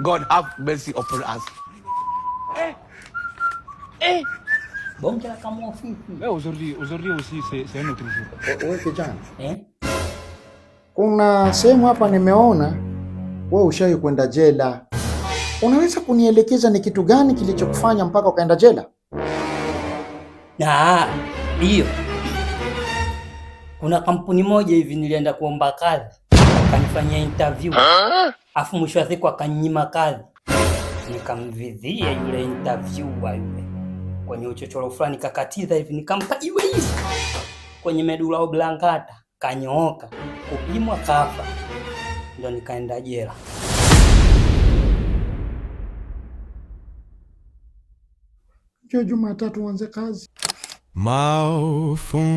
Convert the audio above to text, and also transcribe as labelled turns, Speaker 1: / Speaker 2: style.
Speaker 1: God have mercy upon us.
Speaker 2: Bonge la kama ofisi.
Speaker 3: Aujourd'hui aussi, c'est un autre jour.
Speaker 4: Wewe kijana, kuna sehemu hapa nimeona wewe ushawahi kwenda jela. Unaweza kunielekeza ni kitu gani kilichokufanya mpaka ukaenda jela?
Speaker 2: Na hiyo kuna kampuni moja hivi nilienda kuomba kazi, akanifanyia interview, afu mwisho wa siku akanyima kazi. Nikamvidhia yule interviewer yule kwenye uchochoro fulani, kakatiza hivi, nikampa iwe hivi kwenye medula oblongata, kanyooka, kupimwa kafa, ndio nikaenda jela.
Speaker 4: Jumatatu uanze kazi.
Speaker 5: Maufundi